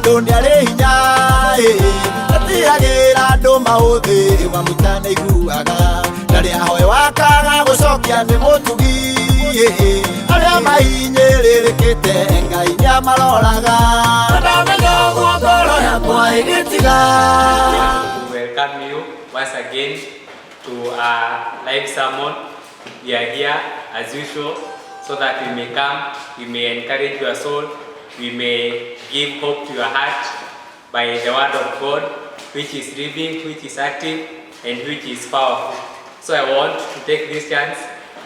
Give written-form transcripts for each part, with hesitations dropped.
tondu ni ari hinya atiagira andu mauthi wa mutane iguaga ndari ahoe wakaga gucokia ni mutugi aria mahinyĩrĩrĩkĩte Ngai nĩamaroraga ndamenya ũguo ngoro yakwa ĩgĩtiga. Welcome you once again to our live sermon. We are here as usual so that we may come, we may encourage your soul, we may give hope to your heart by the word of God, which is living, which is active, and which is powerful. So I want to take this chance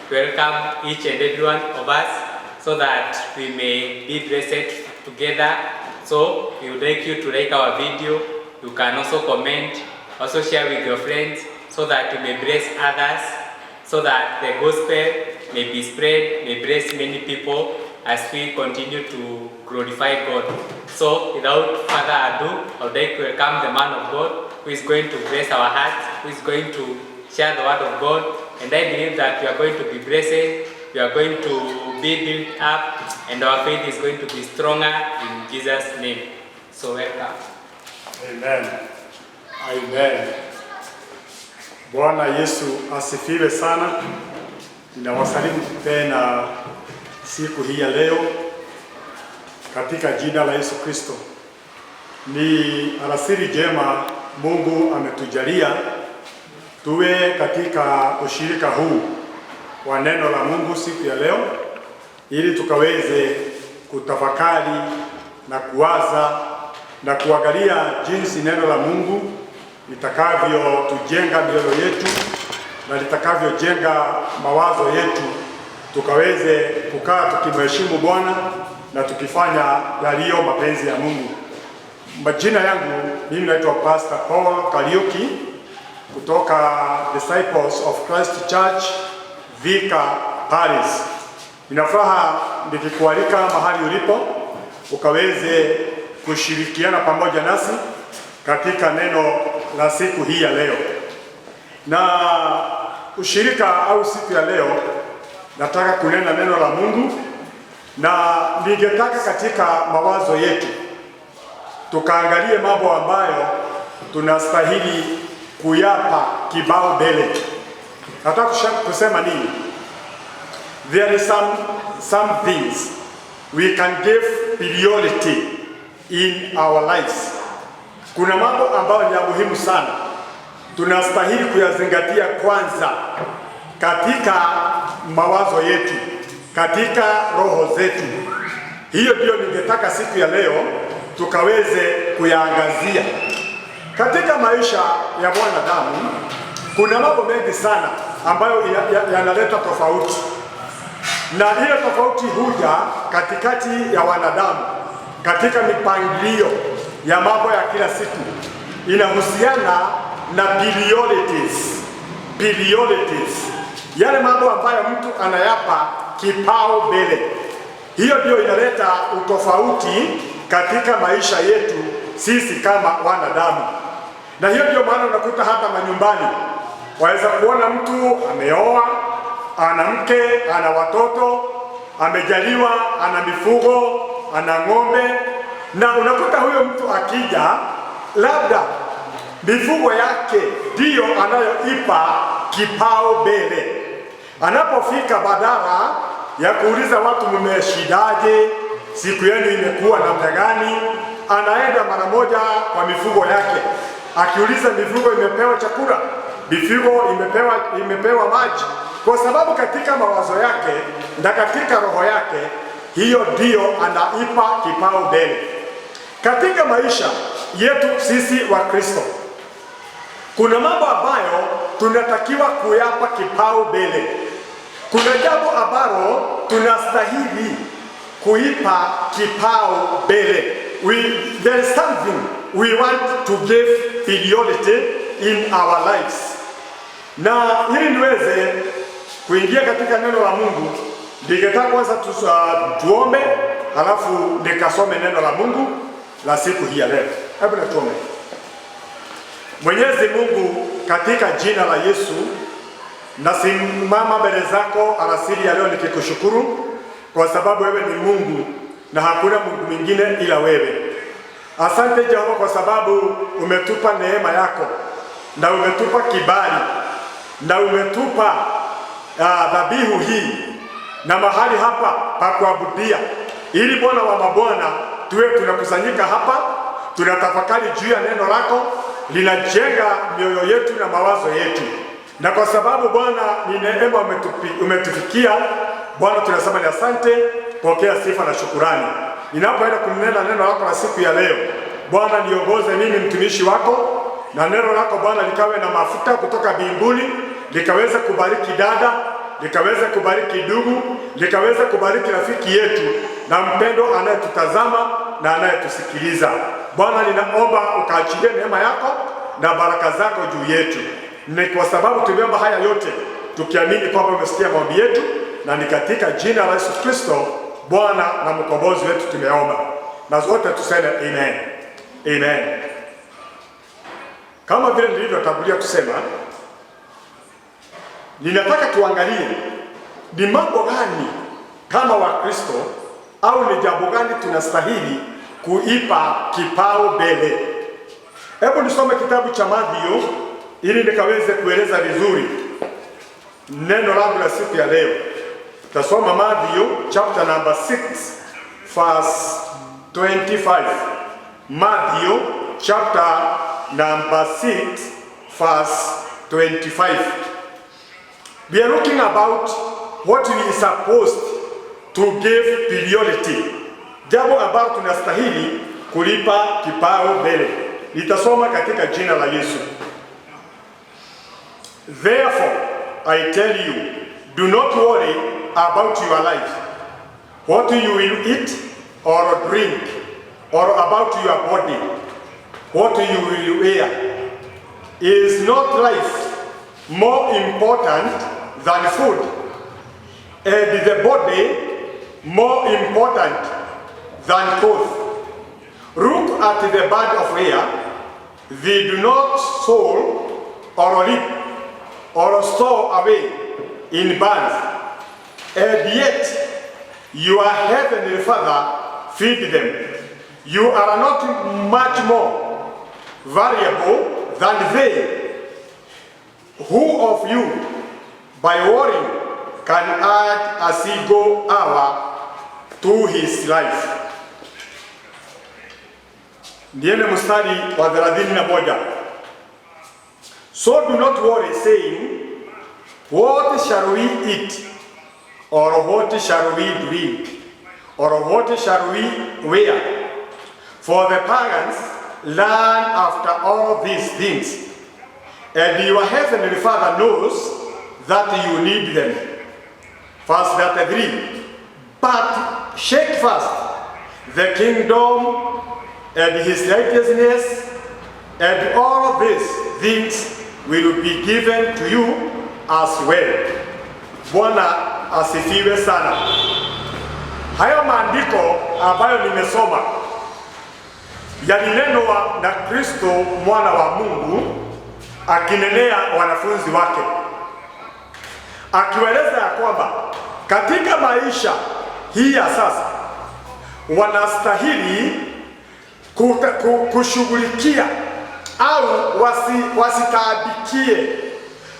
to welcome each and every one of us so that we may be blessed together. So we would like you to like our video. You can also comment, also share with your friends so that you may bless others, so that the gospel may be spread, may bless many people as we continue to glorify God. So without further ado, I would like to welcome the man of God who is going to bless our hearts, who is going to share the word of God, and I believe that we are going to be blessed, we are going to be built up, and our faith is going to be stronger in Jesus' name. So welcome. Amen. Amen. Bwana Yesu asifiwe sana. Ninawasalimu tena siku hii ya leo katika jina la Yesu Kristo. Ni alasiri jema Mungu ametujalia tuwe katika ushirika huu wa neno la Mungu siku ya leo, ili tukaweze kutafakari na kuwaza na kuangalia jinsi neno la Mungu litakavyo tujenga mioyo yetu na litakavyojenga mawazo yetu, tukaweze kukaa tukimheshimu Bwana na tukifanya yaliyo mapenzi ya Mungu. Majina yangu mimi naitwa Pastor Paul Kariuki kutoka Disciples of Christ Church Thika, Paris. Ninafuraha nikikualika mahali ulipo ukaweze kushirikiana pamoja nasi katika neno la siku hii ya leo. Na ushirika au siku ya leo nataka kunena neno la Mungu, na ningetaka katika mawazo yetu tukaangalie mambo ambayo tunastahili kuyapa kibao mbele. Nataka kusema nini? There is some things we can give priority in our lives. Kuna mambo ambayo ni ya muhimu sana tunastahili kuyazingatia kwanza katika mawazo yetu, katika roho zetu. Hiyo ndio ningetaka siku ya leo tukaweze kuyaangazia. Katika maisha ya mwanadamu kuna mambo mengi sana ambayo yanaleta tofauti, na ile tofauti huja katikati ya wanadamu katika mipangilio ya mambo ya kila siku. Inahusiana na priorities, yale mambo ambayo mtu anayapa kipao mbele. Hiyo ndio inaleta utofauti katika maisha yetu sisi kama wanadamu. Na hiyo ndio maana unakuta hata manyumbani waweza kuona mtu ameoa, ana mke, ana watoto, amejaliwa, ana mifugo, ana ng'ombe, na unakuta huyo mtu akija, labda mifugo yake ndiyo anayoipa kipao mbele. Anapofika, badala ya kuuliza watu mmeshidaje, siku yenu imekuwa namna gani, anaenda mara moja kwa mifugo yake. Akiuliza mifugo imepewa chakula, mifugo imepewa maji, kwa sababu katika mawazo yake na katika roho yake hiyo ndiyo anaipa kipao mbele. Katika maisha yetu sisi wa Kristo kuna mambo ambayo tunatakiwa kuyapa kipao mbele. Kuna jambo ambalo tunastahili kuipa kipao mbele. There is something we want to give priority in our lives. Na ili niweze kuingia katika neno la Mungu, ningetaka kwanza tuombe, halafu nikasome neno la Mungu la siku hii ya leo. Hebu tuombe. Mwenyezi Mungu, katika jina la Yesu, nasimama mbele zako alasiri ya leo nikikushukuru kwa sababu wewe ni Mungu na hakuna Mungu mwingine ila wewe. Asante Jehova kwa sababu umetupa neema yako na umetupa kibali na umetupa dhabihu hii na mahali hapa pa kuabudia, ili Bwana wa mabwana tuwe tunakusanyika hapa, tunatafakari juu ya neno lako, linajenga mioyo yetu na mawazo yetu. Na kwa sababu Bwana ni neema umetufikia, Bwana tunasema ni asante. Pokea sifa na shukurani. Ninapoenda kunena neno lako la siku ya leo, Bwana niongoze mimi mtumishi wako, na neno lako Bwana likawe na mafuta kutoka mbinguni, likaweza kubariki dada, likaweza kubariki ndugu, likaweza kubariki rafiki yetu na mpendo anayetutazama na anayetusikiliza. Bwana ninaomba ukaachilie neema yako na baraka zako juu yetu. Ni kwa sababu tumeomba haya yote tukiamini kwamba umesikia maombi yetu, na ni katika jina la Yesu Kristo Bwana na mkombozi wetu tumeomba, na zote tuseme amen. Amen. Kama vile nilivyotangulia kusema, ninataka tuangalie ni mambo gani kama Wakristo au ni jambo gani tunastahili kuipa kipaumbele. Hebu nisome kitabu cha Mathayo ili nikaweze kueleza vizuri neno langu la siku ya leo. Tasoma Mathayo chapter number 6 verse 25. Mathayo chapter number 6 verse 25. We are looking about what we are supposed to give priority. Jambo ambalo tunastahili kulipa kipaumbele. Nitasoma katika jina la Yesu. Therefore, I tell you, do not worry about your life, what you will eat or drink, or about your body, what you will wear. Is not life more important than food, and the body more important than clothes? Look at the birds of air. They do not sow or reap or store away in barns, and yet your heavenly Father feed them. You are not much more valuable than they. Who of you, by worrying, can add a single hour to his life? Ndiene mstari wa 31. So do not worry, saying, what shall we eat? Or what shall we drink? Or what shall we wear? For the pagans learn after all these things, and your heavenly Father knows that you need them. Verse 33. But seek first the kingdom and his righteousness, and all these things will be given to you as well. Bwana asifiwe sana. Hayo maandiko ambayo nimesoma yalinenwa na Kristo mwana wa Mungu akinenea wanafunzi wake, akiwaeleza ya kwamba katika maisha hii ya sasa wanastahili kushughulikia au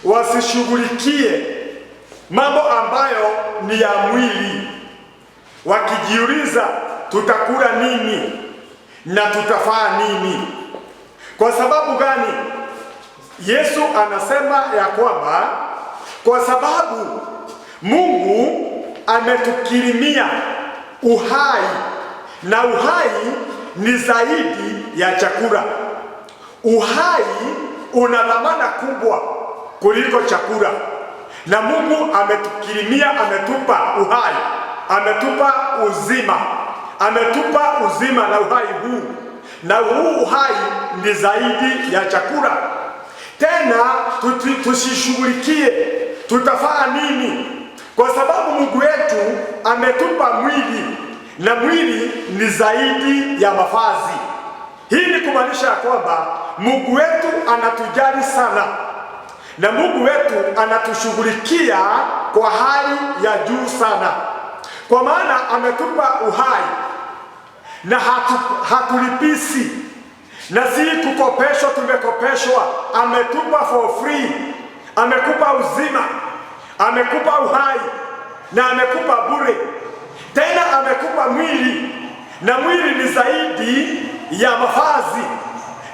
wasishughulikie mambo ambayo ni ya mwili, wakijiuliza tutakula nini na tutafaa nini. Kwa sababu gani? Yesu anasema ya kwamba kwa sababu Mungu ametukirimia uhai, na uhai ni zaidi ya chakula. Uhai una dhamana kubwa kuliko chakula, na Mungu ametukirimia, ametupa uhai, ametupa uzima, ametupa uzima na uhai huu, na huu uhai ni zaidi ya chakula. Tena tusishughulikie tutafaa nini, kwa sababu Mungu wetu ametupa mwili, na mwili ni zaidi ya mavazi. Hii ni kumaanisha kwamba Mungu wetu anatujali sana, na Mungu wetu anatushughulikia kwa hali ya juu sana, kwa maana ametupa uhai, na hatulipisi, na si kukopeshwa, tumekopeshwa. Ametupa for free, amekupa uzima, amekupa uhai na amekupa bure. Tena amekupa mwili, na mwili ni zaidi ya mavazi,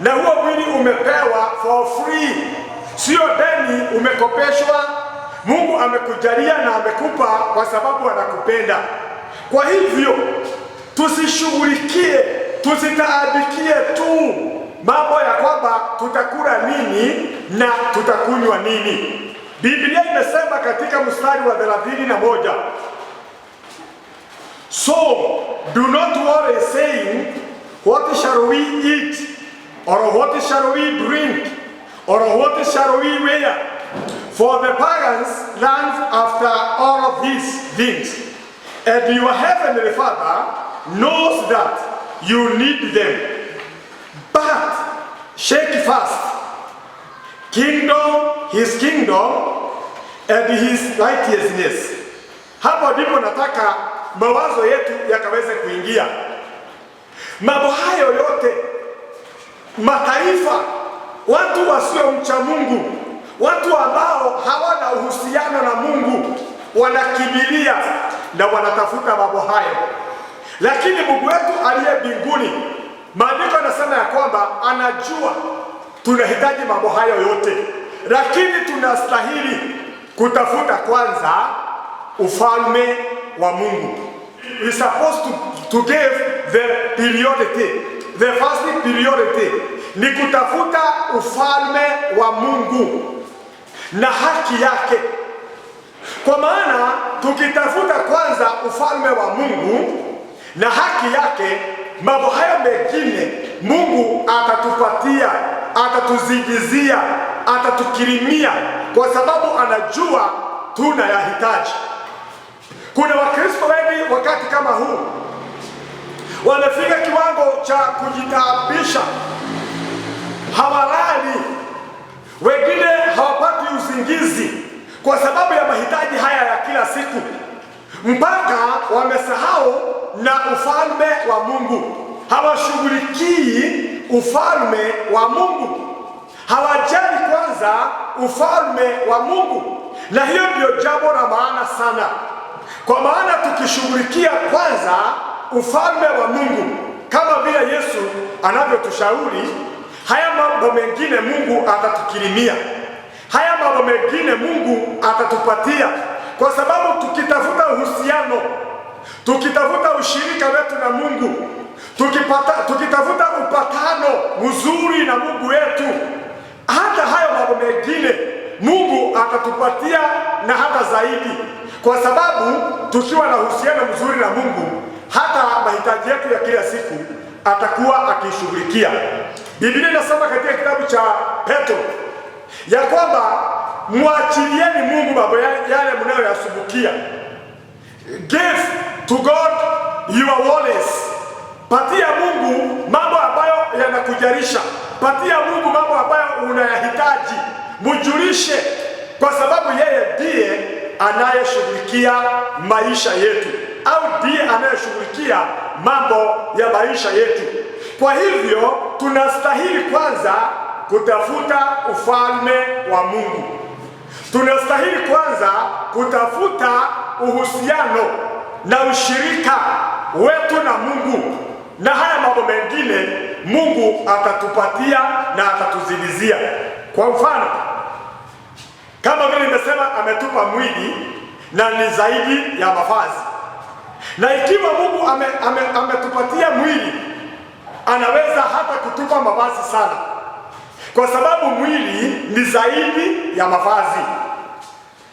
na huo mwili umepewa for free, sio deni, umekopeshwa. Mungu amekujalia na amekupa kwa sababu anakupenda. Kwa hivyo tusishughulikie, tusitaabikie tu mambo ya kwamba tutakula nini na tutakunywa nini. Biblia imesema katika mstari wa 31, so do not worry saying, what shall we eat, or what shall we drink, or what shall we wear? For the pagans run after all of these things, and your heavenly Father knows that you need them. But seek first his kingdom and his righteousness. Hapo ndipo nataka mawazo yetu yakaweze kuingia. Mambo hayo yote, mataifa, watu wasiomcha Mungu, watu ambao hawana uhusiano na Mungu, wanakimbilia na wanatafuta mambo hayo. Lakini Mungu wetu aliye mbinguni, maandiko yanasema ya kwamba anajua tunahitaji mambo hayo yote, lakini tunastahili kutafuta kwanza ufalme wa Mungu. We supposed to give the priority. The first priority ni kutafuta ufalme wa Mungu na haki yake. Kwa maana tukitafuta kwanza ufalme wa Mungu na haki yake, mambo hayo mengine Mungu atatupatia, atatuzidizia, atatukirimia, kwa sababu anajua tunayahitaji. Kuna Wakristo wengi wakati kama huu wamefika kiwango cha kujitaabisha, hawalali, wengine hawapati usingizi kwa sababu ya mahitaji haya ya kila siku, mpaka wamesahau na ufalme wa Mungu. Hawashughulikii ufalme wa Mungu, hawajali kwanza ufalme wa Mungu, na hiyo ndio jambo la maana sana. Kwa maana tukishughulikia kwanza ufalme wa Mungu kama vile Yesu anavyotushauri, haya mambo mengine Mungu atatukirimia, haya mambo mengine Mungu atatupatia. Kwa sababu tukitafuta uhusiano, tukitafuta ushirika wetu na Mungu, tukitafuta upatano mzuri na Mungu wetu, hata hayo mambo mengine Mungu atatupatia na hata zaidi, kwa sababu tukiwa na uhusiano mzuri na Mungu, hata mahitaji yetu ya kila siku atakuwa akishughulikia. Biblia inasema katika kitabu cha Petro ya kwamba mwachilieni Mungu mambo yale mnayoyasumbukia. Give to God your worries. Patia Mungu mambo ambayo yanakujarisha, patia Mungu mambo ambayo unayahitaji, mjulishe, kwa sababu yeye ndiye anayeshughulikia maisha yetu, au ndiye anayeshughulikia mambo ya maisha yetu. Kwa hivyo tunastahili kwanza kutafuta ufalme wa Mungu. Tunastahili kwanza kutafuta uhusiano na ushirika wetu na Mungu, na haya mambo mengine Mungu atatupatia na atatuzidizia. Kwa mfano, kama vile nimesema, ametupa mwili na ni zaidi ya mavazi. Na ikiwa Mungu ametupatia mwili, anaweza hata kutupa mavazi sana, kwa sababu mwili ni zaidi ya mavazi.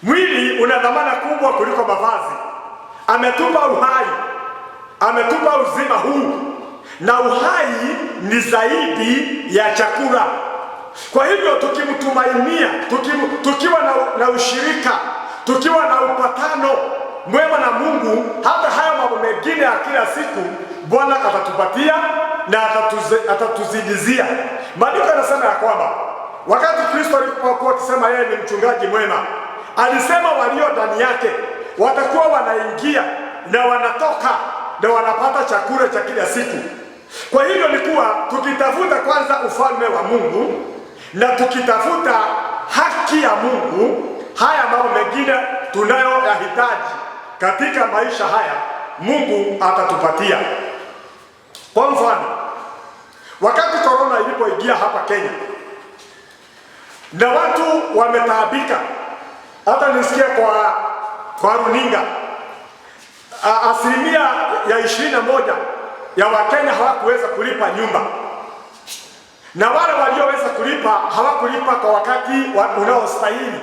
Mwili una dhamana kubwa kuliko mavazi. Ametupa uhai, ametupa uzima huu, na uhai ni zaidi ya chakula. Kwa hivyo tukimtumainia, tukiwa na ushirika, tukiwa na upatano mwema na Mungu, hata haya mambo mengine ya kila siku Bwana atatupatia na atatuzidizia. Maandiko yanasema ya kwamba wakati Kristo alipokuwa akisema yeye ni mchungaji mwema, alisema walio ndani yake watakuwa wanaingia na wanatoka ndio wanapata chakula cha kila siku. Kwa hivyo ni kuwa tukitafuta kwanza ufalme wa Mungu na tukitafuta haki ya Mungu, haya mambo mengine tunayoyahitaji katika maisha haya Mungu atatupatia. Kwa mfano, wakati korona ilipoingia hapa Kenya na watu wametaabika, hata nisikia kwa runinga asilimia ya 21 ya Wakenya hawakuweza kulipa nyumba, na wale walioweza kulipa hawakulipa kwa wakati unaostahili.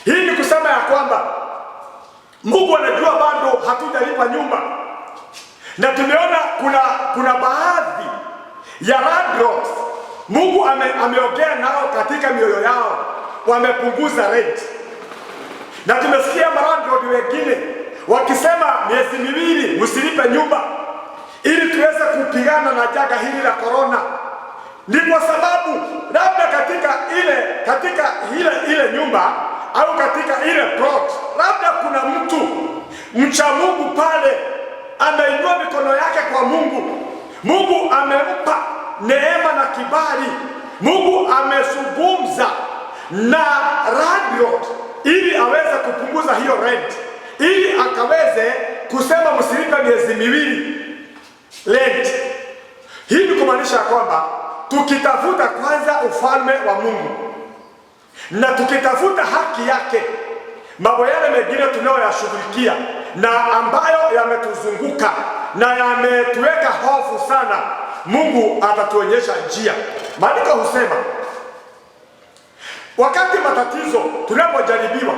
Hii ni kusema ya kwamba Mungu anajua bado hatujalipa nyumba, na tumeona kuna baadhi ya landlords Mungu ameongea nao katika mioyo yao, wamepunguza rent, na tumesikia landlords wengine wakisema miezi 2 msilipe nyumba ili tuweze kupigana na janga hili la corona. Ni kwa sababu labda katika ile nyumba au katika ile plot, labda kuna mtu mcha Mungu pale anainua mikono yake kwa Mungu. Mungu amempa neema na kibali. Mungu amezungumza na landlord ili aweze kupunguza hiyo rent, ili akaweze kusema msilipe miezi 2 rent. Hii ni kumaanisha kwamba tukitafuta kwanza ufalme wa Mungu na tukitafuta haki yake, mambo yale mengine tunayoyashughulikia na ambayo yametuzunguka na yametuweka hofu sana, Mungu atatuonyesha njia. Maandiko husema wakati matatizo tunapojaribiwa,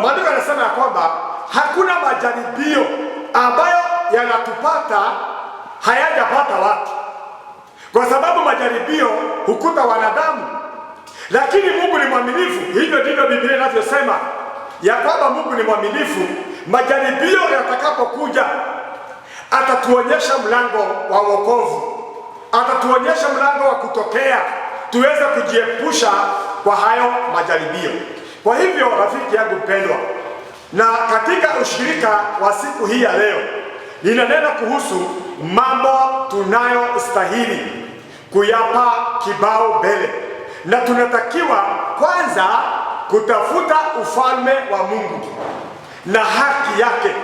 maandiko yanasema ya kwamba hakuna majaribio ambayo yanatupata hayajapata watu, kwa sababu majaribio hukuta wanadamu, lakini Mungu ni mwaminifu. Hivyo ndivyo Biblia inavyosema ya kwamba Mungu ni mwaminifu. Majaribio yatakapokuja atatuonyesha mlango wa wokovu, atatuonyesha mlango wa kutokea, tuweze kujiepusha kwa hayo majaribio. Kwa hivyo rafiki yangu mpendwa, na katika ushirika wa siku hii ya leo ninanena kuhusu mambo tunayostahili kuyapa kibao mbele, na tunatakiwa kwanza kutafuta ufalme wa Mungu na haki yake,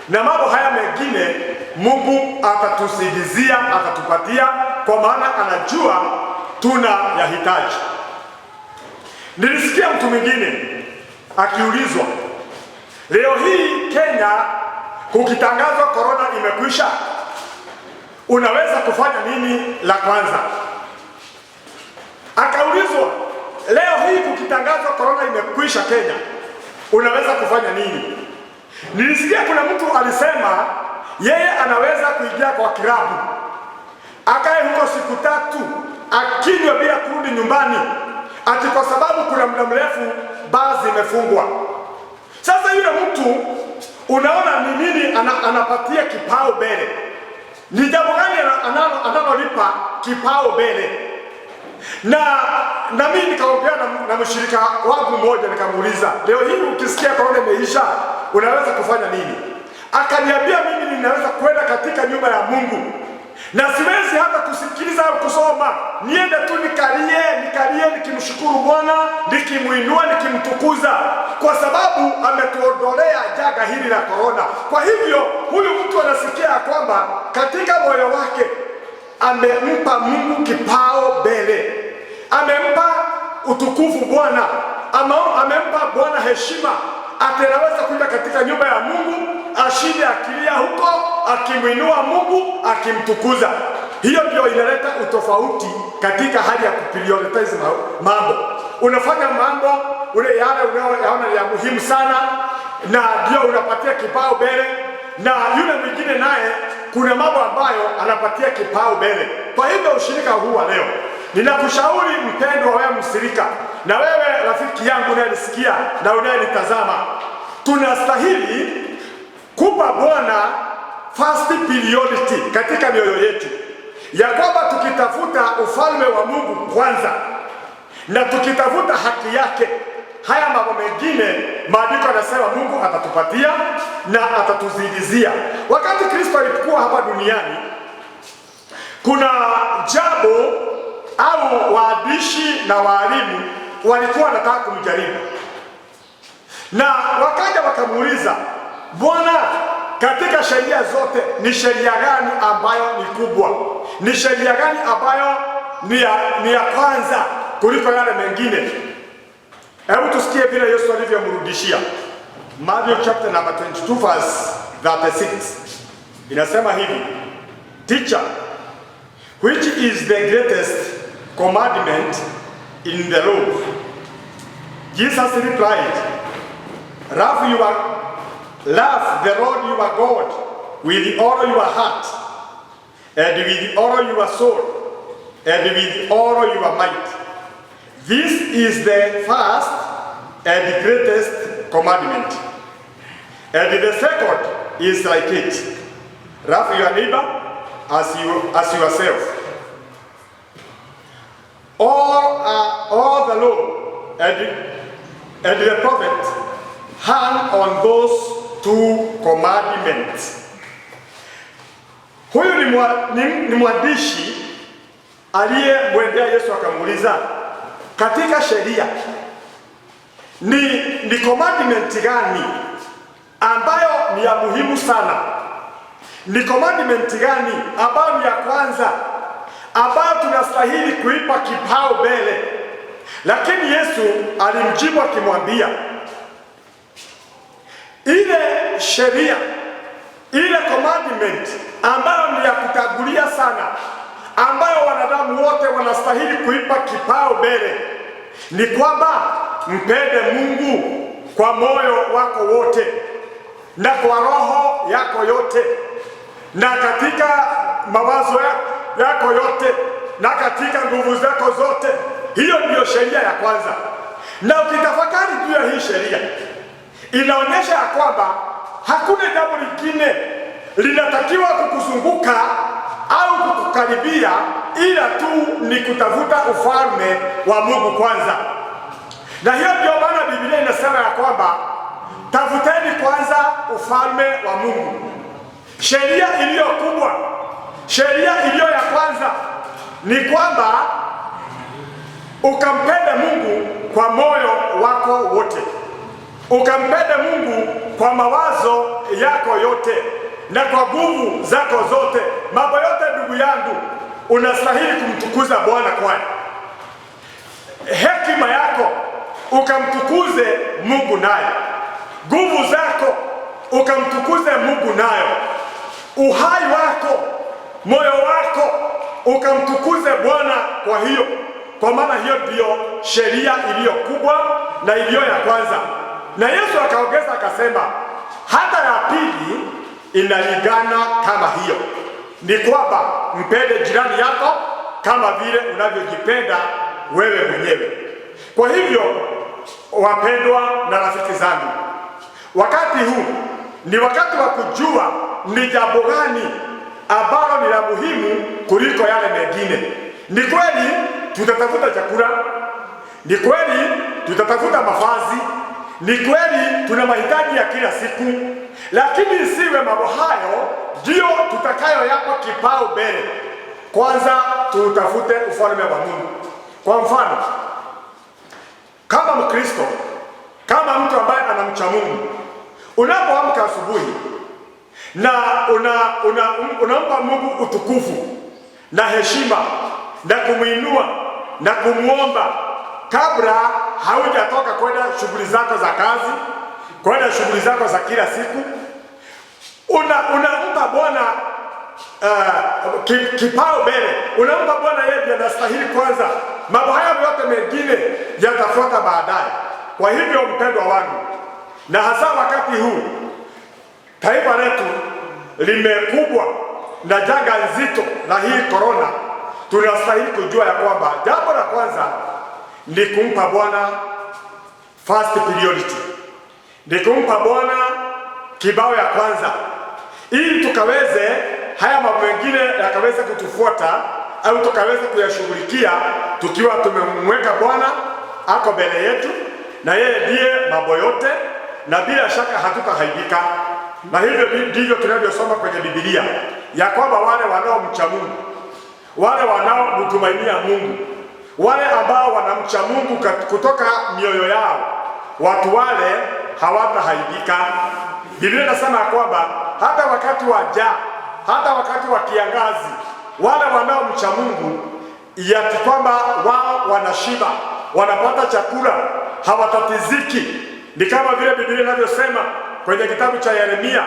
na mambo haya mengine Mungu atatusidizia, atatupatia, kwa maana anajua tunayahitaji. Nilisikia mtu mwingine akiulizwa, leo hii Kenya kukitangazwa corona imekwisha, unaweza kufanya nini la kwanza? Akaulizwa, leo hii kukitangazwa corona imekwisha Kenya, unaweza kufanya nini? Nilisikia kuna mtu alisema yeye anaweza kuingia kwa kilabu, akae huko siku 3 akinywa bila kurudi nyumbani, ati kwa sababu kuna muda mrefu baa zimefungwa. Sasa yule mtu unaona ni nini anapatia kipao mbele? Ni jambo gani analolipa kipao mbele? Na mimi nikaongea na mshirika wangu mmoja, nikamuuliza, leo hii ukisikia corona imeisha unaweza kufanya nini? Akaniambia, mimi ninaweza kwenda katika nyumba ya Mungu na siwezi hata kusikiliza au kusoma, niende tu nikalie nikimshukuru Bwana, nikimuinua, nikimtukuza, kwa sababu ametuondolea janga hili la corona. Kwa hivyo huyu mtu anasikia kwamba katika moyo wake amempa Mungu kipao mbele, amempa utukufu Bwana, amempa Bwana heshima, atanaweza kuja katika nyumba ya Mungu ashinde akilia huko, akimwinua Mungu, akimtukuza. Hiyo ndio inaleta utofauti katika hali ya kuprioritize mambo. Unafanya mambo yale unayoyaona ya muhimu sana, na ndio unapatia kipao mbele, na yule mwingine naye kuna mambo ambayo anapatia kipao mbele. Kwa hivyo ushirika huu wa leo, ninakushauri mpendwa, wewe mshirika, na wewe rafiki yangu unayenisikia na unayenitazama, tunastahili kupa Bwana first priority katika mioyo yetu, ya kwamba tukitafuta ufalme wa Mungu kwanza na tukitafuta haki yake, haya mambo mengine maandiko yanasema Mungu atatupatia na atatuzidizia. Wakati Kristo alipokuwa hapa duniani, kuna jambo au waandishi na walimu walikuwa wanataka kumjaribu, na wakaja wakamuuliza, Bwana, katika sheria zote ni sheria gani ambayo ni kubwa? Ni sheria gani ambayo ni ya kwanza kuliko yale mengine? Hebu tusikie vile Yesu alivyomrudishia. Matthew chapter number 22 verse 36. Inasema hivi, Teacher, which is the greatest commandment in the law? Jesus replied, Love the Lord your God with all your heart, and with all your soul, and with all your might. This is the first and greatest commandment. And the second is like it. Love your neighbor as yourself. All the law and the prophet hang on those two commandments. Huyu ni mwandishi aliyemwendea Yesu akamuuliza, katika sheria ni commandment gani ambayo ni ya muhimu sana? Ni commandment gani ambayo ni ya kwanza, ambayo tunastahili kuipa kipao mbele? Lakini Yesu alimjibu akimwambia, ile sheria, ile commandment ambayo ni ya kutangulia sana, ambayo wanadamu wote wanastahili kuipa kipao mbele, ni kwamba mpende Mungu kwa moyo wako wote na kwa roho yako yote na katika mawazo yako yote na katika nguvu zako zote. Hiyo ndiyo sheria ya kwanza. Na ukitafakari juu ya hii sheria, inaonyesha ya kwamba hakuna jambo lingine linatakiwa kukuzunguka au kukukaribia ila tu ni kutafuta ufalme wa Mungu kwanza. Na hiyo ndio maana Biblia inasema ya kwamba tafuteni kwanza ufalme wa Mungu. Sheria iliyo kubwa, sheria iliyo ya kwanza ni kwamba ukampende Mungu kwa moyo wako wote, ukampende Mungu kwa mawazo yako yote na kwa nguvu zako zote. Mambo yote, ndugu yangu, unastahili kumtukuza Bwana kwayo. Hekima yako ukamtukuze Mungu nayo, nguvu zako ukamtukuze Mungu nayo, uhai wako, moyo wako ukamtukuze Bwana kwa hiyo, kwa maana hiyo ndiyo sheria iliyo kubwa na iliyo ya kwanza. Na Yesu akaongeza akasema, hata ya pili inalingana kama hiyo, ni kwamba mpende jirani yako kama vile unavyojipenda wewe mwenyewe. Kwa hivyo, wapendwa na rafiki zangu, wakati huu ni wakati wa kujua ni jambo gani ambalo ni la muhimu kuliko yale mengine. Ni kweli tutatafuta chakula, ni kweli tutatafuta mavazi, ni kweli tuna mahitaji ya kila siku, lakini isiwe mambo hayo ndio tutakayoyapa kipao mbele. Kwanza tutafute ufalme wa Mungu. Kwa mfano, kama Mkristo, kama mtu ambaye anamcha Mungu, unapoamka asubuhi na unampa Mungu utukufu na heshima na kumuinua na kumuomba kabla haujatoka kwenda shughuli zako za kazi, kwenda shughuli zako za kila siku, unampa Bwana kipao mbele. Unampa Bwana yeye ndiye anastahili kwanza. Mambo haya yote mengine yatafuata baadaye. Kwa hivyo, mpendwa wangu, na hasa wakati huu taifa letu limekumbwa na janga nzito la hii corona, tunastahili kujua ya kwamba jambo la kwanza ni kumpa Bwana first priority, ni kumpa Bwana kibao ya kwanza, ili tukaweze haya mambo mengine yakaweze kutufuata au tukaweze kuyashughulikia tukiwa tumemweka Bwana ako mbele yetu na yeye ndiye mambo yote, na bila shaka hatutahaibika. Na hivyo ndivyo tunavyosoma kwenye Biblia ya kwamba wale wanaomcha Mungu, wale wanaomtumainia Mungu, wale ambao wanamcha Mungu kutoka mioyo yao, watu wale hawatahaibika. Biblia inasema kwamba hata wakati wa njaa, hata wakati wa kiangazi, wale wanaomcha Mungu yati kwamba wao wanashiba, wanapata chakula, hawatatiziki. Ni kama vile Biblia inavyosema kwenye kitabu cha Yeremia,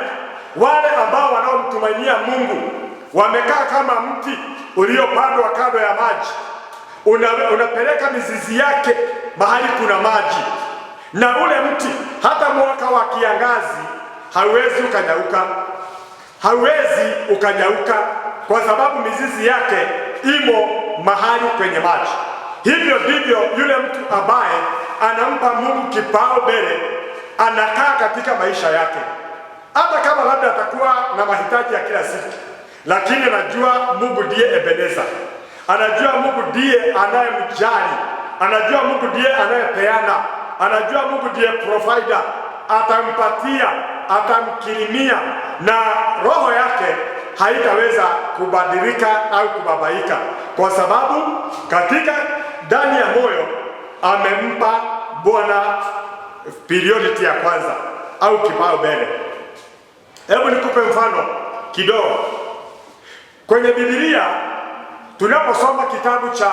wale ambao wanaomtumainia Mungu wamekaa kama mti uliopandwa kando ya maji, unapeleka mizizi yake mahali kuna maji, na ule mti hata mwaka wa kiangazi hauwezi ukanyauka, hauwezi ukanyauka, kwa sababu mizizi yake imo mahali kwenye maji. Hivyo ndivyo yule mtu ambaye anampa Mungu kipaumbele anakaa katika maisha yake, hata kama labda atakuwa na mahitaji ya kila siku, lakini anajua Mungu ndiye Ebeneza, anajua Mungu ndiye anayemjali, anajua Mungu ndiye anayepeana, anajua Mungu ndiye provider, atampatia, atamkirimia, na roho yake haitaweza kubadilika au kubabaika, kwa sababu katika ndani ya moyo amempa Bwana priority ya kwanza au kipaumbele. Hebu nikupe mfano kidogo. Kwenye Biblia tunaposoma kitabu cha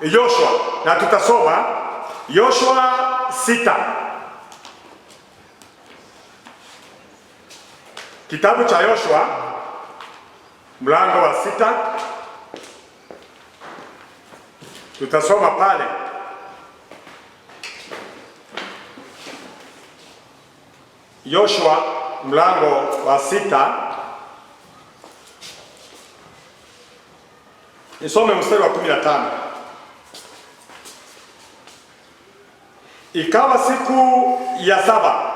Yoshua, na tutasoma Yoshua 6. Kitabu cha Yoshua mlango wa 6, tutasoma pale Yoshua mlango wa 6, nisome mstari wa 15. Ikawa siku ya 7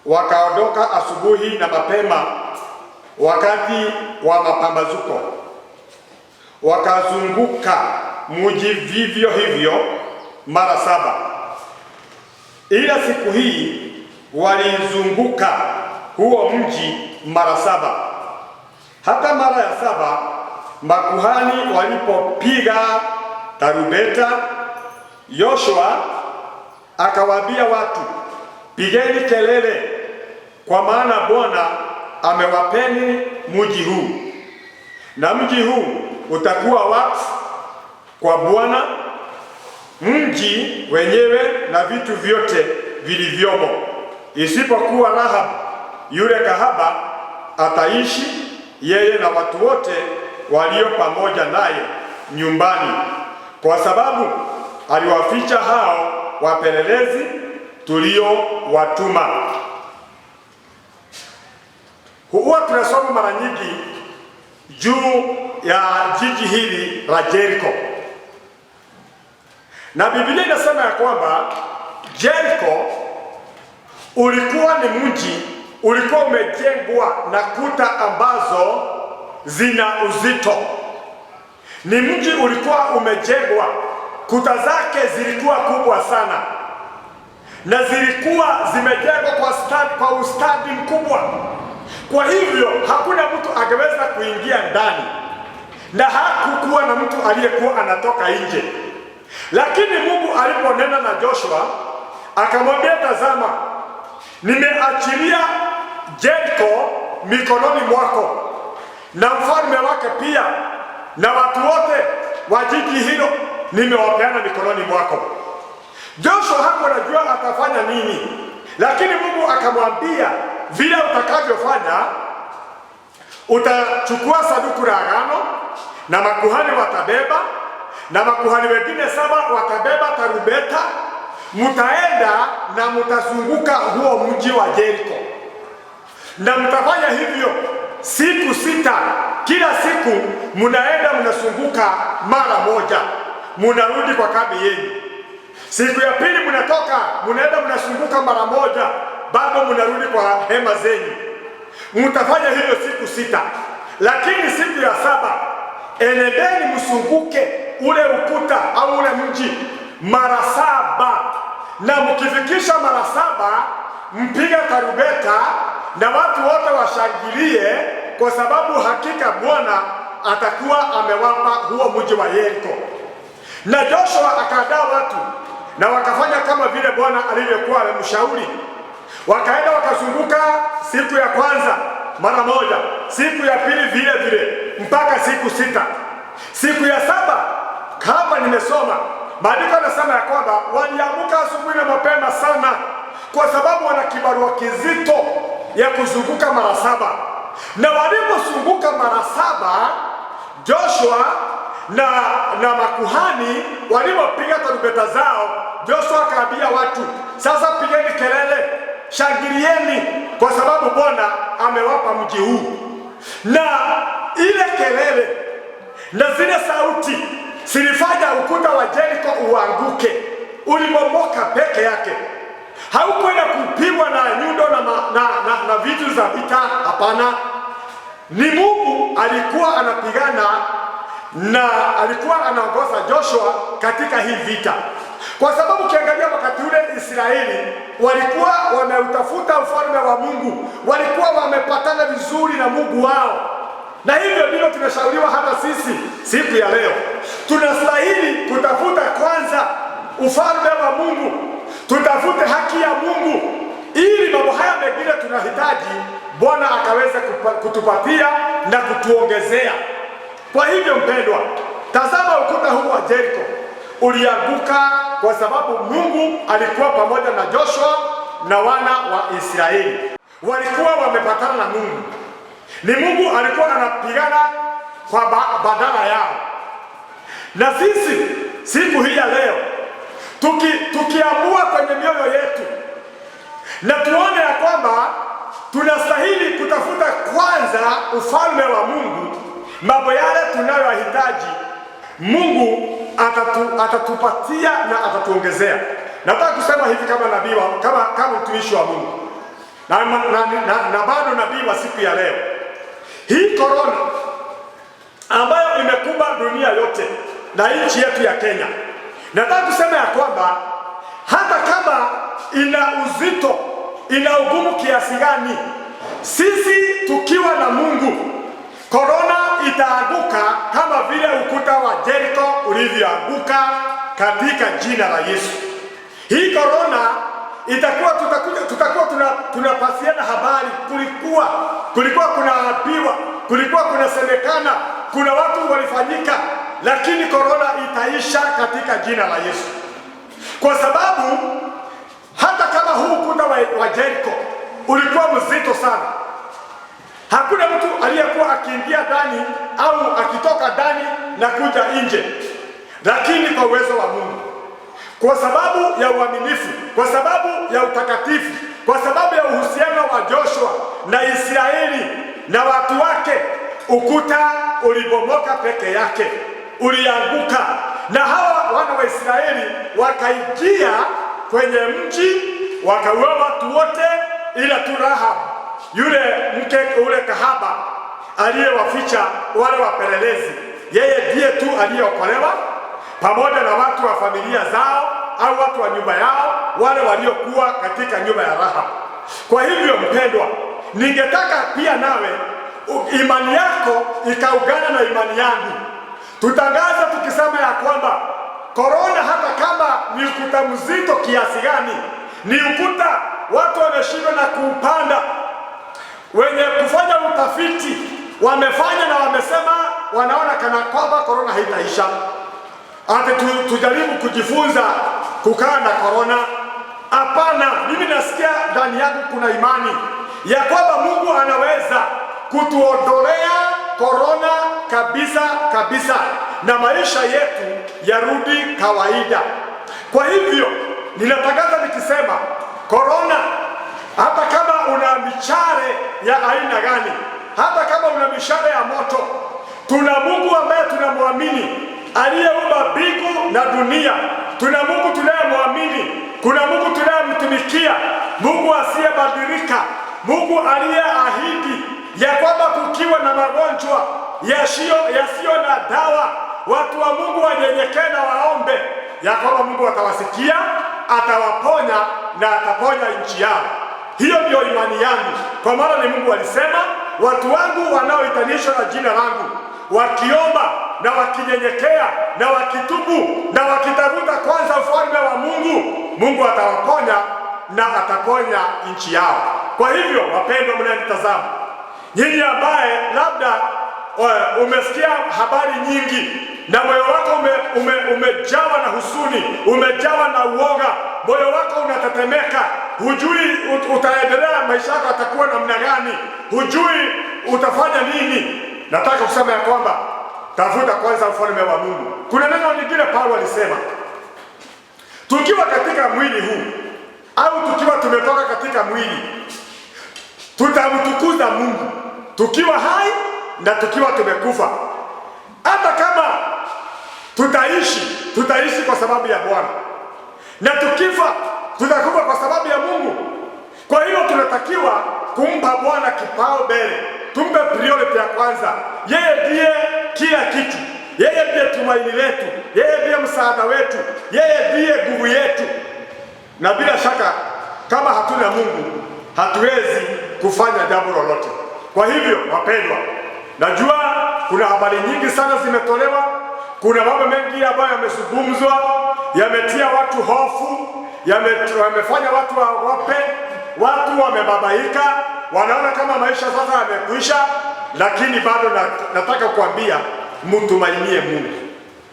wakaondoka asubuhi na mapema wakati wa mapambazuko, wakazunguka mji vivyo hivyo mara 7. Ila siku hii walizunguka huo mji mara 7. Hata mara ya 7 makuhani walipopiga tarumbeta, Yoshua akawaambia watu, pigeni kelele, kwa maana Bwana amewapeni mji huu, na mji huu utakuwa wakfu kwa Bwana, mji wenyewe na vitu vyote vilivyomo, isipokuwa Rahabu yule kahaba ataishi, yeye na watu wote walio pamoja naye nyumbani, kwa sababu aliwaficha hao wapelelezi tuliowatuma. Huwa tunasoma mara nyingi juu ya jiji hili la Jericho, na Biblia inasema ya kwamba Jericho ulikuwa ni mji ulikuwa umejengwa na kuta ambazo zina uzito. Ni mji ulikuwa umejengwa, kuta zake zilikuwa kubwa sana, na zilikuwa zimejengwa kwa ustadi mkubwa. Kwa hivyo hakuna mtu angeweza kuingia ndani, na hakukuwa na mtu aliyekuwa anatoka nje. Lakini Mungu aliponena na Joshua akamwambia, tazama, nimeachilia Jericho mikononi mwako, na mfalme wake pia, na watu wote wa jiji hilo nimewapeana mikononi mwako. Joshua hakuwa atafanya nini, lakini Mungu akamwambia, vile utakavyofanya, utachukua sanduku la agano, na makuhani watabeba, na makuhani wengine 7 watabeba tarumbeta, mutaenda na mutazunguka huo mji wa Jericho, na mtafanya hivyo siku 6. Kila siku munaenda mnazunguka mara moja, munarudi kwa kambi yenu. Siku ya pili munatoka, munaenda mnazunguka mara moja, bado munarudi kwa hema zenyu. Mutafanya hivyo siku 6, lakini siku ya 7 enendeni msunguke ule ukuta au ule mji mara 7, na mkifikisha mara 7 mpiga tarumbeta na watu wote washangilie, kwa sababu hakika Bwana atakuwa amewapa huo mji wa Yeriko. Na Joshua akaandaa watu na wakafanya kama vile Bwana alivyokuwa amemshauri. Wakaenda wakazunguka siku ya kwanza mara 1, siku ya pili vile vile, mpaka siku 6. Siku ya 7 kama nimesoma maandiko yanasema ya kwamba waliamka asubuhi na mapema sana, kwa sababu wana kibarua kizito ya kuzunguka mara 7. Na walipozunguka mara 7, Joshua na makuhani walipopiga tarumbeta zao, Joshua akaambia watu, sasa pigeni kelele, shangilieni, kwa sababu Bwana amewapa mji huu. Na ile kelele na zile sauti zilifanya ukuta wa Yeriko uanguke. Ulibomoka peke yake, haukwenda kupigwa na nyundo na vitu za vita. Hapana, ni Mungu alikuwa anapigana na alikuwa anaongoza Joshua katika hii vita, kwa sababu ukiangalia wakati ule Israeli walikuwa wameutafuta ufalme wa Mungu, walikuwa wamepatana vizuri na Mungu wao. Na hivyo ndivyo tunashauriwa hata sisi siku ya leo. Tunastahili kutafuta kwanza ufalme wa Mungu, tutafute haki ya Mungu, ili mambo haya mengine tunahitaji Bwana akaweza kutupatia na kutuongezea. Kwa hivyo mpendwa, tazama ukuta huu wa Yeriko ulianguka kwa sababu Mungu alikuwa pamoja na Joshua na wana wa Israeli. Walikuwa wamepatana na Mungu. Ni Mungu alikuwa anapigana kwa badala yao. Na sisi siku hii ya leo tukiamua kwenye mioyo yetu na tuone ya kwamba tunastahili kutafuta kwanza ufalme wa Mungu, mambo yale tunayohitaji Mungu atatupatia na atatuongezea. Nataka kusema hivi kama nabii, kama mtumishi wa Mungu na bado nabii wa siku ya leo. Hii korona ambayo imekumba dunia yote na nchi yetu ya Kenya, nataka kusema ya kwamba hata kama ina uzito, ina ugumu kiasi gani, sisi tukiwa na Mungu, korona itaanguka kama vile ukuta wa Yeriko ulivyoanguka katika jina la Yesu. Hii korona tutakuwa tunapasiana habari, kulikuwa kunaambiwa, kulikuwa kunasemekana, kuna watu walifanyika, lakini korona itaisha katika jina la Yesu. Kwa sababu hata kama huu ukuta wa Yeriko ulikuwa mzito sana, hakuna mtu aliyekuwa akiingia ndani au akitoka ndani na kuja nje, lakini kwa uwezo wa Mungu, kwa sababu ya uaminifu, kwa sababu ya utakatifu, kwa sababu ya uhusiano wa Joshua na Israeli na watu wake, ukuta ulibomoka peke yake, ulianguka, na hawa wana wa Israeli wakaingia kwenye mji, wakaua watu wote, ila tu Rahab, yule mke ule kahaba aliyewaficha wale wapelelezi, yeye ndiye tu aliyeokolewa, pamoja na watu wa familia zao au watu wa nyumba yao, wale waliokuwa katika nyumba ya Rahab. Kwa hivyo mpendwa, ningetaka pia nawe imani yako ikaungana na imani yangu. Tutangaza tukisema ya kwamba korona, hata kama ni ukuta mzito kiasi gani, ni ukuta watu wameshindwa na kuupanda. Wenye kufanya utafiti wamefanya na wamesema wanaona kana kwamba korona haitaisha. Ati tujaribu kujifunza kukaa na korona? Hapana, mimi nasikia ndani yangu kuna imani ya kwamba Mungu anaweza kutuondolea korona kabisa na maisha yetu yarudi kawaida. Kwa hivyo ninatangaza nikisema, korona, hata kama una mishale ya aina gani, hata kama una mishale ya moto, tuna Mungu ambaye tunamwamini, aliyeumba mbingu na dunia. Tuna Mungu tunayemwamini, kuna Mungu tunayemtumikia, Mungu asiyebadilika, Mungu aliyeahidi ya kwamba kukiwa na magonjwa yasiyo na dawa, watu wa Mungu wanyenyekee na waombe, ya kwamba Mungu atawasikia, atawaponya na ataponya nchi yao. Hiyo ndio imani yangu, kwa maana ni Mungu alisema, watu wangu wanaoitanishwa na jina langu wakiomba na wakinyenyekea na wakitubu na wakitafuta kwanza ufalme wa Mungu, Mungu atawaponya na ataponya nchi yao. Kwa hivyo wapendwa, mnanitazama, nyinyi ambaye labda umesikia habari nyingi na moyo wako umejawa na huzuni, umejawa na uoga, moyo wako unatetemeka, hujui utaendelea, maisha yako atakuwa namna gani, hujui utafanya nini, nataka kusema ya kwamba tafuta kwanza ufalme wa Mungu. Kuna neno lingine Paulo alisema, tukiwa katika mwili huu au tukiwa tumetoka katika mwili, tutamtukuza Mungu tukiwa hai na tukiwa tumekufa. Hata kama tutaishi kwa sababu ya Bwana, na tukifa tutakufa kwa sababu ya Mungu. Kwa hiyo tunatakiwa kumpa Bwana kipao mbele, tumpe priority ya kwanza. Yeye ndiye kila kitu, yeye ndiye tumaini letu, yeye ndiye msaada wetu, yeye ndiye nguvu yetu. Na bila shaka kama hatuna Mungu hatuwezi kufanya jambo lolote. Kwa hivyo wapendwa, najua kuna habari nyingi sana zimetolewa, kuna mambo mengi ambayo yamezungumzwa, yametia watu hofu, yamefanya watu waogope, watu wamebabaika, wanaona kama maisha sasa yamekwisha. Lakini bado nataka kuambia, mtumainie Mungu,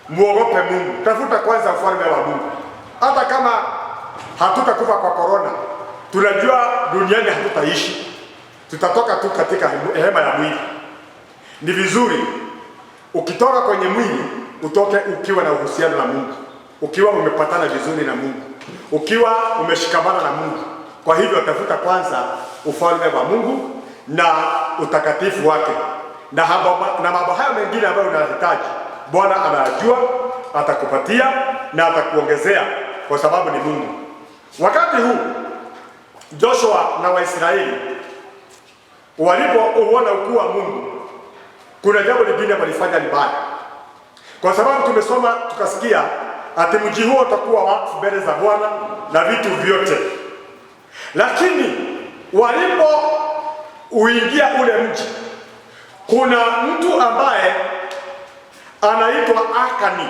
muogope Mungu, tafuta kwanza ufalme wa Mungu. Hata kama hatutakufa kwa korona, tunajua duniani hatutaishi, tutatoka tu katika hema ya mwili. Ni vizuri ukitoka kwenye mwili utoke ukiwa na uhusiano na Mungu, ukiwa umepatana vizuri na Mungu, ukiwa umeshikamana na Mungu. Kwa hivyo tafuta kwanza ufalme wa Mungu na utakatifu wake, na mambo hayo mengine ambayo unahitaji Bwana anajua, atakupatia na atakuongezea, kwa sababu ni Mungu. Wakati huu Joshua na Waisraeli walipouona ukuu wa Mungu, kuna jambo lingine walifanya libaya, kwa sababu tumesoma tukasikia ati mji huo utakuwa wakfu mbele za Bwana na vitu vyote. Lakini walipouingia ule mji, kuna mtu ambaye anaitwa Akani,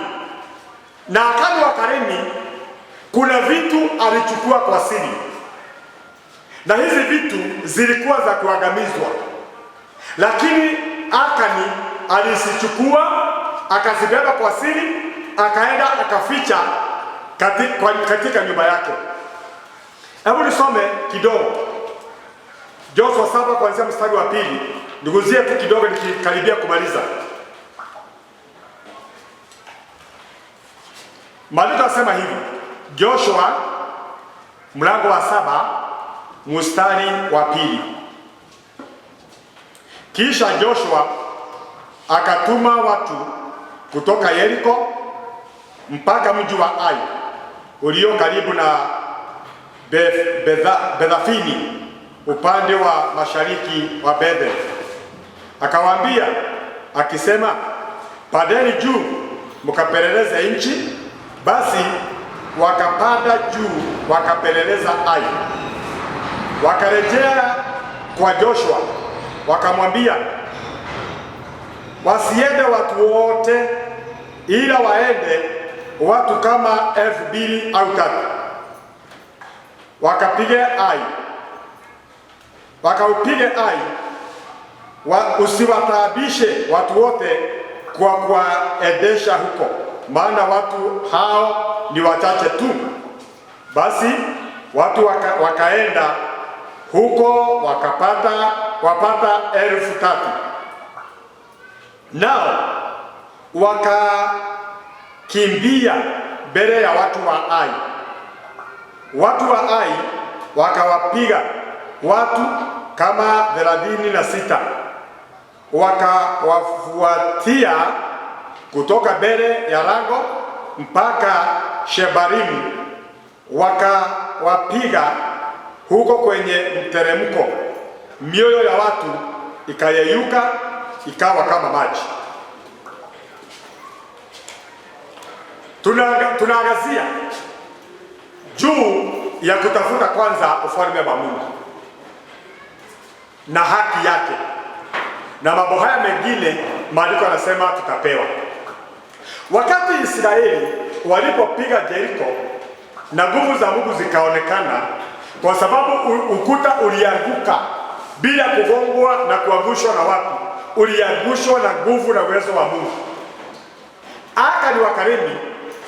na Akani wa Karemi kuna vitu alichukua kwa siri, na hizi vitu zilikuwa za kuangamizwa, lakini Akani alisichukua akazibeba kwa siri, akaenda akaficha katika nyumba yake. Hebu nisome kidogo Joshua 7 kuanzia mstari wa 2, niguzie tu kidogo nikikaribia kumaliza. Maandiko yanasema hivi, Joshua mlango wa 7 mstari wa 2. Kisha Joshua akatuma watu kutoka Yeriko mpaka mji wa Ai ulio karibu na Bethafini upande wa mashariki wa Bethel. Akawaambia akisema, pandeni juu mkapeleleze nchi. Basi wakapanda juu wakapeleleza Ai. Wakarejea kwa Joshua wakamwambia, wasiende watu wote, ila waende watu kama 2,000 au 3. Wakapige Ai, wakaupige Ai, usiwataabishe watu wote kwa kuwaendesha huko, maana watu hao ni wachache tu. Basi watu wakaenda huko wapata 3,000. Nao wakakimbia mbele ya watu wa Ai. Watu wa Ai wakawapiga watu kama 36, wakawafuatia kutoka mbele ya lango mpaka Shebarimu, wakawapiga huko kwenye mteremko. Mioyo ya watu ikayeyuka ikawa kama maji. Tunaangazia juu ya kutafuta kwanza ufalme wa Mungu na haki yake, na mambo haya mengine maandiko yanasema tutapewa. Wakati Israeli walipopiga Jeriko na nguvu za Mungu zikaonekana, kwa sababu ukuta ulianguka bila kugongwa na kuangushwa na watu, uliangushwa na nguvu na uwezo wa Mungu. Akani wa Karemi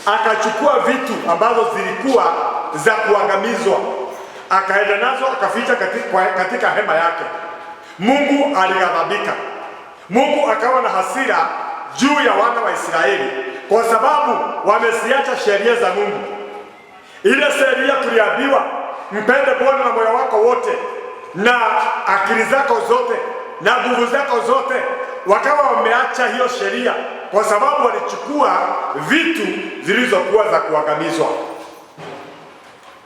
akachukua vitu ambazo zilikuwa za kuangamizwa, akaenda nazo akaficha katika hema yake. Mungu alighadhabika. Mungu akawa na hasira juu ya wana wa Israeli kwa sababu wamesiacha sheria za Mungu. Ile sheria tuliambiwa, mpende Bwana na moyo wako wote na akili zako zote na nguvu zako zote. Wakawa wameacha hiyo sheria kwa sababu walichukua vitu zilizokuwa za kuangamizwa,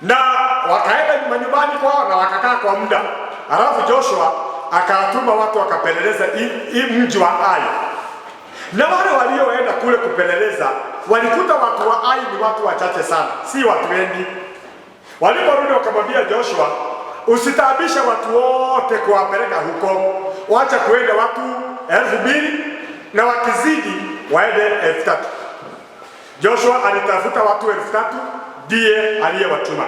na wakaenda manyumbani kwao na wakakaa kwa muda. Halafu Joshua akawatuma watu wakapeleleza mji wa Ai, na wale walioenda kule kupeleleza walikuta watu wa Ai ni watu wachache sana, si watu wengi. Waliporudi wakamwambia Joshua, usitaabishe watu wote kuwapeleka huko, wacha kuenda watu 2,000 na wakizidi waende 3,000. Joshua alitafuta watu 3,000 ndiye aliyewatuma.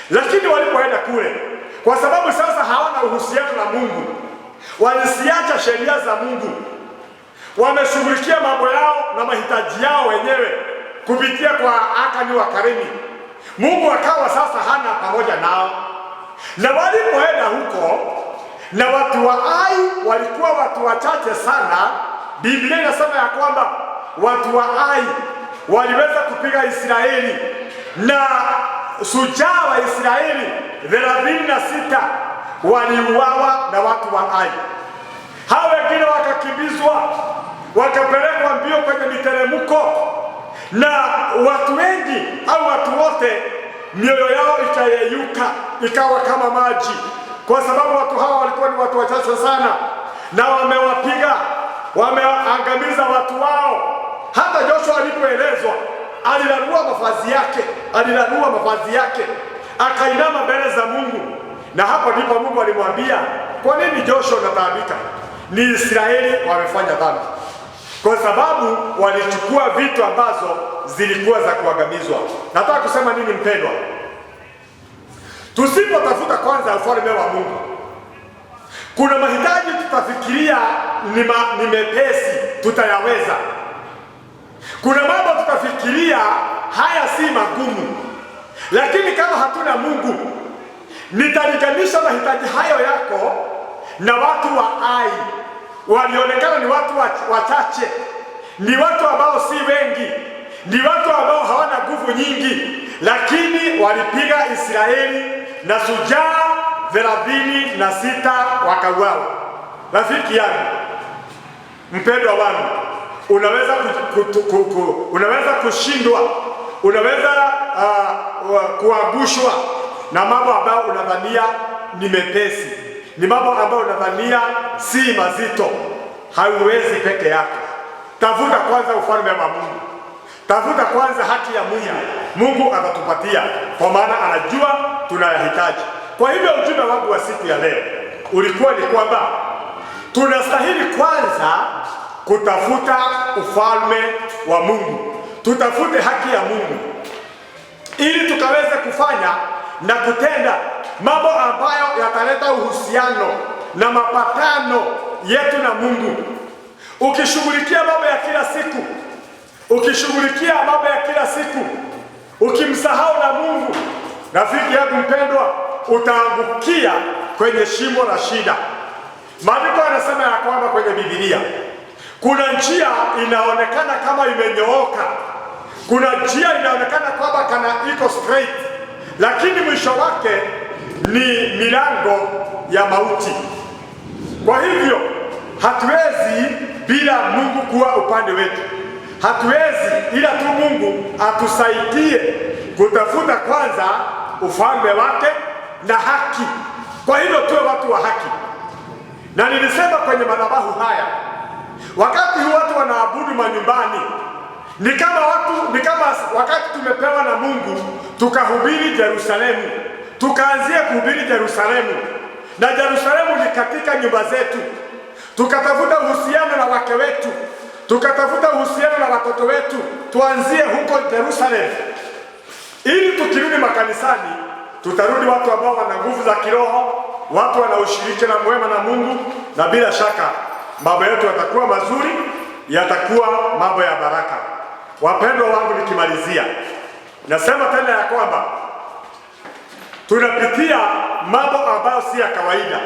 Lakini walipoenda kule, kwa sababu sasa hawana uhusiano na Mungu, walisiacha sheria za Mungu, wameshughulikia mambo yao na mahitaji yao wenyewe kupitia kwa Akani wa Karemi. Mungu akawa sasa hana pamoja nao, na walipoenda huko na watu wa Ai walikuwa watu wachache sana. Biblia inasema ya kwamba watu wa Ai waliweza kupiga Israeli, na shujaa wa Israeli 36 waliuawa na watu wa Ai. Hao wengine wakakimbizwa, wakapelekwa mbio kwenye miteremko, na watu wengi au watu wote mioyo yao ikayeyuka ikawa kama maji, kwa sababu watu hawa walikuwa ni watu wachache sana, na wamewapiga, wameangamiza watu wao. Hata Joshua alipoelezwa alilarua mavazi yake, akainama mbele za Mungu. Na hapo ndipo Mungu alimwambia, kwa nini Joshua unataabika? Ni Israeli wamefanya dhambi, kwa sababu walichukua vitu ambazo zilikuwa za kuangamizwa. Nataka kusema nini mpendwa? Tusipotafuta kwanza ufalme wa Mungu, kuna mahitaji tutafikiria ni mepesi, tutayaweza. Kuna mambo tutafikiria haya si magumu, lakini kama hatuna Mungu, nitalinganisha mahitaji hayo yako na watu wa Ai. Walionekana ni watu wachache, ni watu ambao si wengi, ni watu ambao hawana nguvu nyingi, lakini walipiga Israeli na shujaa 36 wakauawa. Rafiki yangu, mpendwa wangu, unaweza kushindwa, unaweza kuangushwa na mambo ambayo unadhania ni mepesi, ni mambo ambayo unadhania si mazito. Hauwezi peke yako. Tafuta kwanza ufalme wa Mungu, tafuta kwanza haki ya Mungu. Mungu atatupatia, kwa maana anajua tunayahitaji. Kwa hivyo ujumbe wangu wa siku ya leo ulikuwa ni kwamba tunastahili kwanza kutafuta ufalme wa Mungu, tutafute haki ya Mungu ili tukaweze kufanya na kutenda mambo ambayo yataleta uhusiano na mapatano yetu na Mungu. Ukishughulikia mambo ya kila siku, ukimsahau na Mungu, rafiki yangu mpendwa, utaangukia kwenye shimo la shida. Maandiko yanasema ya kwamba kwenye Biblia kuna njia inaonekana kama imenyooka, kuna njia inaonekana kwamba iko straight, lakini mwisho wake ni milango ya mauti. Kwa hivyo hatuwezi bila Mungu kuwa upande wetu, hatuwezi ila tu Mungu atusaidie kutafuta kwanza ufalme wake na haki. Kwa hivyo tuwe watu wa haki. Na nilisema kwenye madhabahu haya, wakati watu wanaabudu manyumbani Ni kama wakati tumepewa na Mungu tukahubiri Yerusalemu, tukaanzia kuhubiri Yerusalemu, na Yerusalemu ni katika nyumba zetu. Tukatafuta uhusiano na wake wetu, tukatafuta uhusiano na watoto wetu, tuanzie huko Yerusalemu, ili tukirudi makanisani tutarudi watu ambao wana nguvu za kiroho, watu wana ushirika na mwema na Mungu, na bila shaka mambo yetu yatakuwa mazuri, yatakuwa mambo ya baraka. Wapendwa wangu, nikimalizia nasema tena ya kwamba tunapitia mambo ambayo si ya kawaida,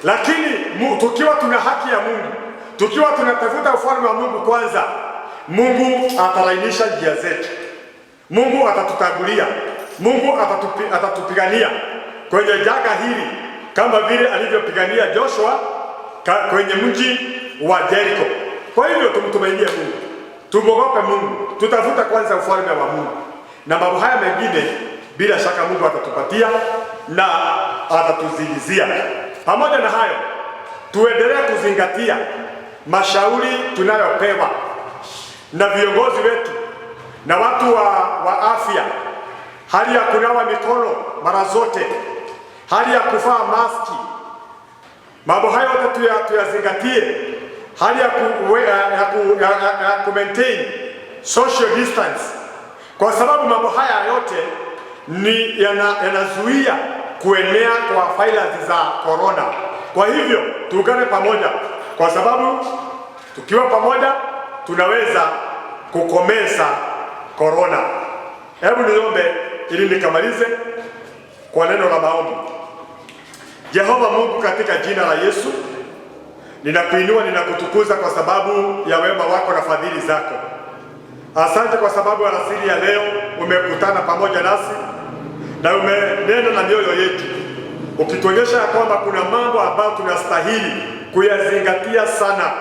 lakini tukiwa tuna haki ya Mungu, tukiwa tunatafuta ufalme wa Mungu kwanza, Mungu atarainisha njia zetu, Mungu atatutangulia, Mungu atatupigania kwenye janga hili kama vile alivyopigania Joshua kwenye mji wa Jericho. Kwa hivyo tumtumainie Mungu, tumogope Mungu, tutafuta kwanza ufalme wa Mungu, na mambo haya mengine bila shaka Mungu atatupatia na atatuzidizia. Pamoja na hayo, tuendelee kuzingatia mashauri tunayopewa na viongozi wetu na watu wa afya, hali ya kunawa mikono mara zote, hali ya kuvaa maski. Mambo hayo yote tuyazingatie, hali ya ku maintain social distance, kwa sababu mambo haya yote ni yanazuia kuenea kwa virus za corona. Kwa hivyo tuungane pamoja, kwa sababu tukiwa pamoja tunaweza kukomesa corona. Hebu niombe ili nikamalize kwa neno la maombi. Jehova Mungu, katika jina la Yesu ninakuinua, ninakutukuza kwa sababu ya wema wako na fadhili zako. Asante kwa sababu alasiri ya leo umekutana pamoja nasi na umenena na mioyo yetu, ukituonyesha ya kwamba kuna mambo ambayo tunastahili kuyazingatia sana,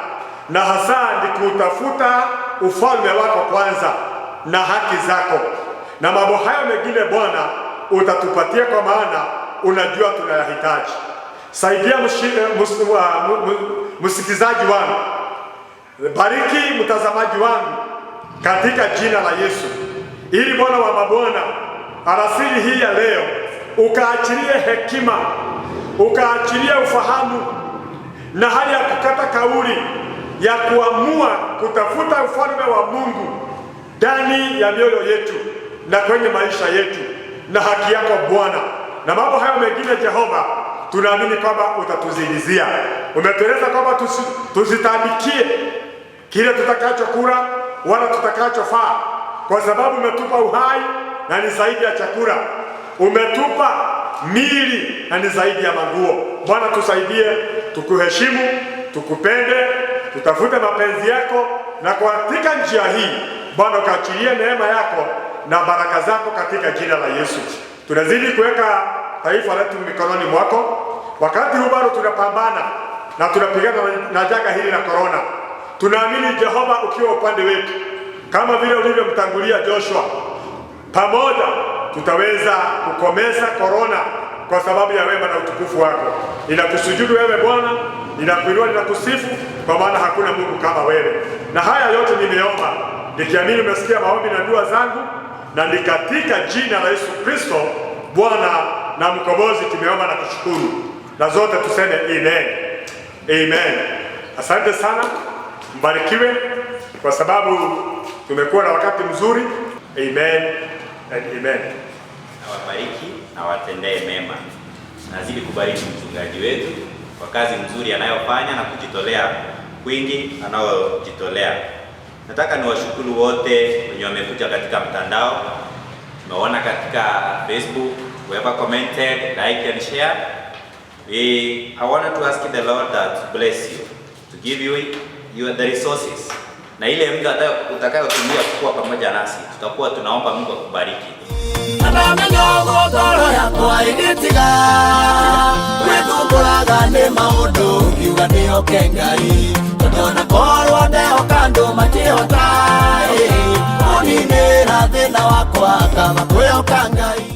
na hasa ni kutafuta ufalme wako kwanza na haki zako, na mambo hayo mengine Bwana utatupatia, kwa maana unajua tunayahitaji. Saidia msikizaji wangu, bariki mtazamaji wangu katika jina la Yesu, ili Bwana wa mabwana alasiri hii ya leo ukaachilie hekima, ukaachilie ufahamu na hali ya kukata kauli ya kuamua kutafuta ufalme wa Mungu ndani ya mioyo yetu na kwenye maisha yetu na haki yako Bwana. Na mambo hayo mengine Jehova, tunaamini kwamba utatuzidizia. Umetueleza kwamba tusitabikie kile tutakachokula wala tutakachofaa, kwa sababu umetupa uhai na ni zaidi ya chakula, umetupa mili na ni zaidi ya manguo. Bwana, tusaidie tukuheshimu, tukupende, tutafute mapenzi yako, na katika njia hii Bwana ukaachilie neema yako na baraka zako katika jina la Yesu. Tunazidi kuweka taifa letu mikononi mwako. Wakati huu bado tunapambana na tunapigana na janga hili la corona, tunaamini Jehova ukiwa upande wetu, kama vile ulivyomtangulia Joshua, pamoja tutaweza kukomesa corona kwa sababu ya wema na utukufu wako. Ninakusujudu wewe Bwana, ninakuinua, ninakusifu, kwa maana hakuna Mungu kama wewe. Na haya yote nimeomba nikiamini umesikia maombi na dua zangu, na ni katika jina la Yesu Kristo Bwana na Mkombozi tumeomba na kushukuru, na zote tuseme amen. Amen. Asante sana, mbarikiwe kwa sababu tumekuwa na wakati mzuri. Amen and amen. Awabariki na watendee mema. Nazidi kubariki mchungaji wetu kwa kazi nzuri anayofanya na kujitolea kwingi anayojitolea. Nataka niwashukuru wote wenye wamekuja katika mtandao. Tumeona katika Facebook, whoever commented, like and share. I wanted to ask the Lord that bless you, to give you the resources. Na ile muda utakayotumia kuwa pamoja nasi, tutakuwa tunaomba Mungu akubariki. Ngoro yakwa igitiga wethumburaga nĩ maũndũ ngiuga ndĩhoke Ngai, tondũ ona korwo ndehoka andũ matihota, ũninĩra thĩna wakwa ngamba kwĩhoka Ngai.